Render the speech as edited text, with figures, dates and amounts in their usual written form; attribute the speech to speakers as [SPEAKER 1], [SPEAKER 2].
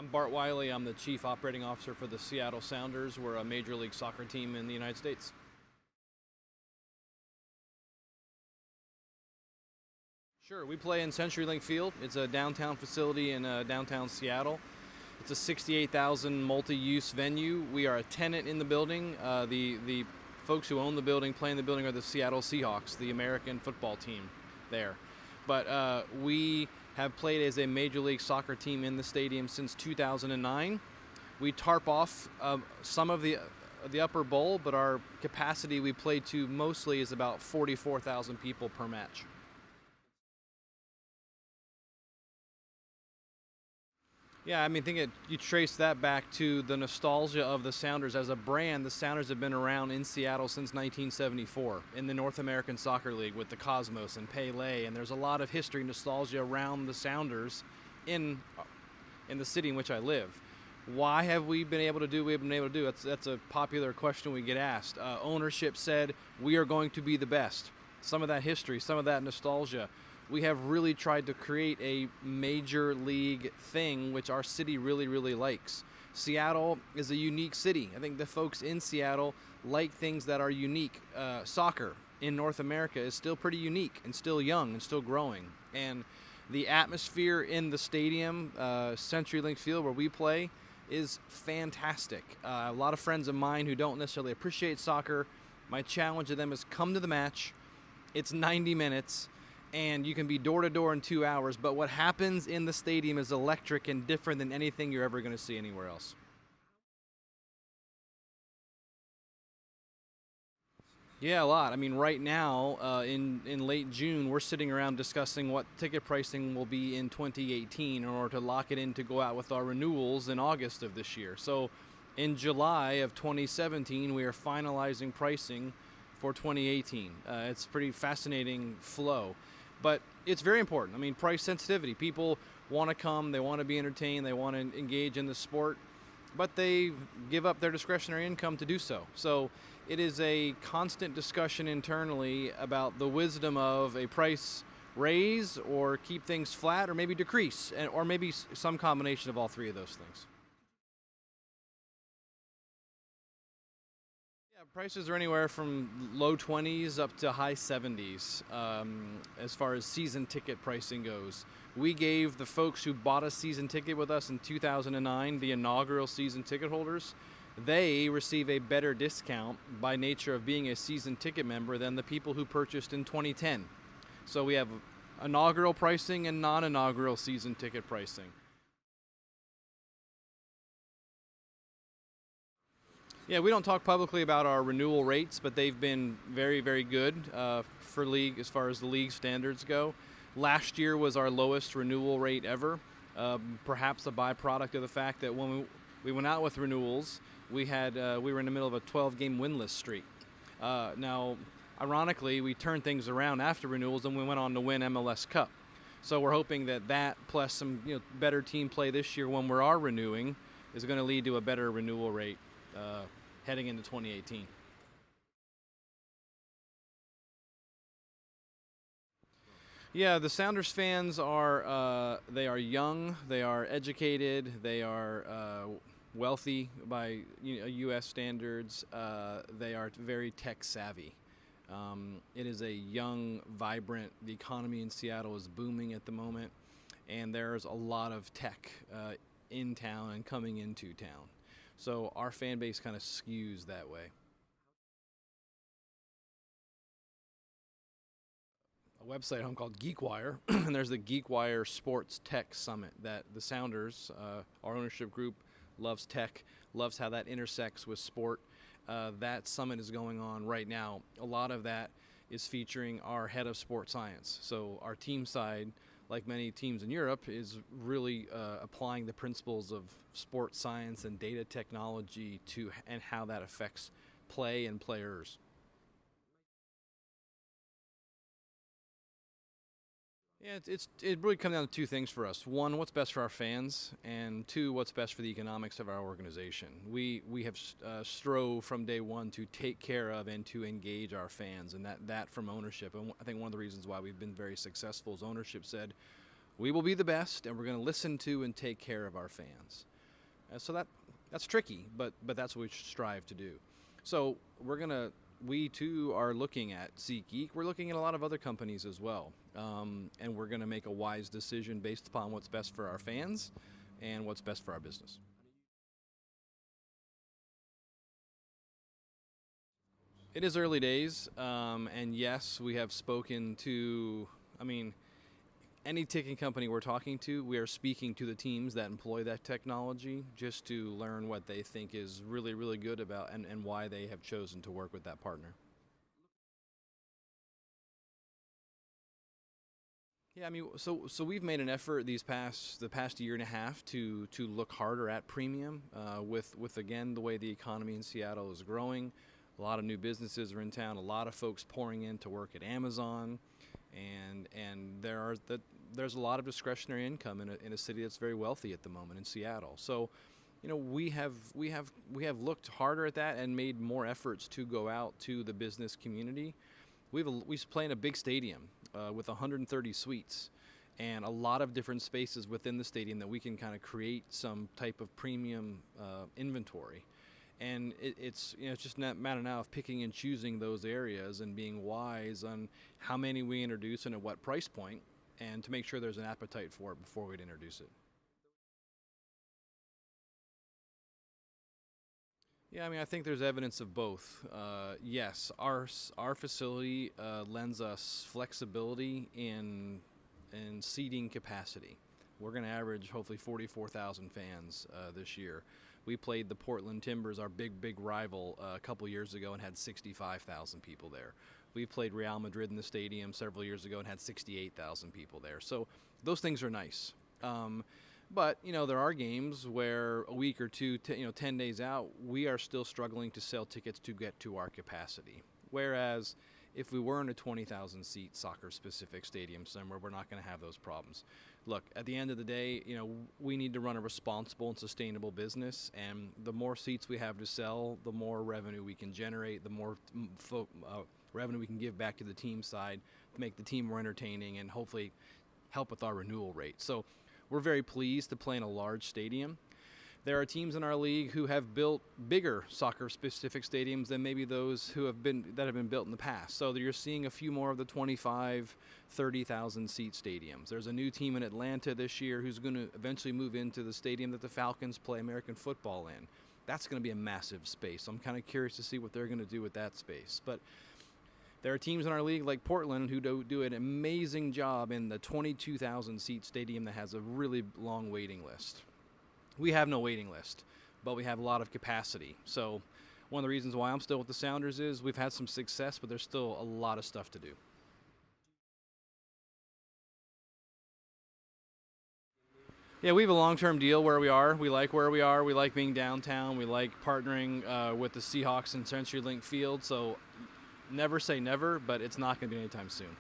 [SPEAKER 1] I'm Bart Wiley. I'm the Chief Operating Officer for the Seattle Sounders. We're a Major League Soccer team in the United States. Sure, we play in CenturyLink Field. It's a downtown facility in downtown Seattle. It's a 68,000 multi-use venue. We are a tenant in the building. The folks who own the building, play in the building, are the Seattle Seahawks, the American football team there. But we have played as a Major League Soccer team in the stadium since 2009. We tarp off some of the upper bowl, but our capacity we play to mostly is about 44,000 people per match. Yeah, I mean, you trace that back to the nostalgia of the Sounders as a brand. The Sounders have been around in Seattle since 1974 in the North American Soccer League with the Cosmos and Pele, and there's a lot of history, nostalgia around the Sounders in the city in which I live. Why have we been able to do what we've been able to do? That's a popular question we get asked. Ownership said, we are going to be the best. Some of that history, some of that nostalgia. We have really tried to create a major league thing which our city really, really likes. Seattle is a unique city. I think the folks in Seattle like things that are unique. Soccer in North America is still pretty unique and still young and still growing. And the atmosphere in the stadium, CenturyLink Field where we play, is fantastic. A lot of friends of mine who don't necessarily appreciate soccer, my challenge to them is come to the match. It's 90 minutes. And you can be door to door in 2 hours, but what happens in the stadium is electric and different than anything you're ever going to see anywhere else. Yeah, a lot. I mean, right now, in late June, we're sitting around discussing what ticket pricing will be in 2018 in order to lock it in to go out with our renewals in August of this year. So in July of 2017, we are finalizing pricing for 2018. It's a pretty fascinating flow. But it's very important. I mean, price sensitivity. People want to come, they want to be entertained, they want to engage in the sport, but they give up their discretionary income to do so. So it is a constant discussion internally about the wisdom of a price raise or keep things flat or maybe decrease, or maybe some combination of all three of those things. Prices are anywhere from low 20s up to high 70s as far as season ticket pricing goes. We gave the folks who bought a season ticket with us in 2009, the inaugural season ticket holders, they receive a better discount by nature of being a season ticket member than the people who purchased in 2010. So we have inaugural pricing and non-inaugural season ticket pricing. Yeah, we don't talk publicly about our renewal rates, but they've been very, very good for league as far as the league standards go. Last year was our lowest renewal rate ever, perhaps a byproduct of the fact that when we went out with renewals, we were in the middle of a 12-game winless streak. Now, ironically, we turned things around after renewals and we went on to win MLS Cup. So we're hoping that plus some better team play this year when we are renewing is going to lead to a better renewal rate heading into 2018. Yeah, the Sounders fans they are young, they are educated, they are wealthy by U.S. standards. They are very tech savvy. It is a young, vibrant. The economy in Seattle is booming at the moment, and there's a lot of tech in town and coming into town. So our fan base kind of skews that way. A website home called GeekWire, and there's the GeekWire Sports Tech Summit that the Sounders, our ownership group, loves tech, loves how that intersects with sport. That summit is going on right now. A lot of that is featuring our head of sports science. So our team side, like many teams in Europe, is really applying the principles of sports science and data technology and how that affects play and players. Yeah, it really comes down to two things for us. One, what's best for our fans, and two, what's best for the economics of our organization. We have strove from day one to take care of and to engage our fans, and that from ownership. And I think one of the reasons why we've been very successful is ownership said, we will be the best, and we're going to listen to and take care of our fans. So that's tricky, but that's what we strive to do. So we too are looking at SeatGeek. We're looking at a lot of other companies as well, and we're going to make a wise decision based upon what's best for our fans and what's best for our business. It is early days, and yes, we have spoken to. I mean, any ticketing company we're talking to, we are speaking to the teams that employ that technology just to learn what they think is really, really good about and why they have chosen to work with that partner. Yeah, I mean, so we've made an effort the past year and a half to look harder at premium with again the way the economy in Seattle is growing. A lot of new businesses are in town. A lot of folks pouring in to work at Amazon, and there's a lot of discretionary income in a city that's very wealthy at the moment in Seattle. So, we have looked harder at that and made more efforts to go out to the business community. We play in a big stadium with 130 suites and a lot of different spaces within the stadium that we can kind of create some type of premium inventory. And it's just not a matter now of picking and choosing those areas and being wise on how many we introduce and at what price point, and to make sure there's an appetite for it before we'd introduce it. Yeah, I mean, I think there's evidence of both. Yes, our facility lends us flexibility in seating capacity. We're going to average hopefully 44,000 fans this year. We played the Portland Timbers, our big rival, a couple years ago and had 65,000 people there. We played Real Madrid in the stadium several years ago and had 68,000 people there. So those things are nice. But there are games where a week or two, 10 days out, we are still struggling to sell tickets to get to our capacity. Whereas if we were in a 20,000 seat soccer specific stadium somewhere, we're not going to have those problems. Look, at the end of the day, we need to run a responsible and sustainable business, and the more seats we have to sell, the more revenue we can generate, the more revenue we can give back to the team side to make the team more entertaining and hopefully help with our renewal rate. So we're very pleased to play in a large stadium. There are teams in our league who have built bigger soccer-specific stadiums than maybe those that have been built in the past. So you're seeing a few more of the 25, 30,000 seat stadiums. There's a new team in Atlanta this year who's going to eventually move into the stadium that the Falcons play American football in. That's going to be a massive space. I'm kind of curious to see what they're going to do with that space. But there are teams in our league like Portland who do an amazing job in the 22,000 seat stadium that has a really long waiting list. We have no waiting list, but we have a lot of capacity. So one of the reasons why I'm still with the Sounders is we've had some success, but there's still a lot of stuff to do. Yeah, we have a long-term deal where we are. We like where we are. We like being downtown. We like partnering with the Seahawks and CenturyLink Field. So never say never, but it's not going to be anytime soon.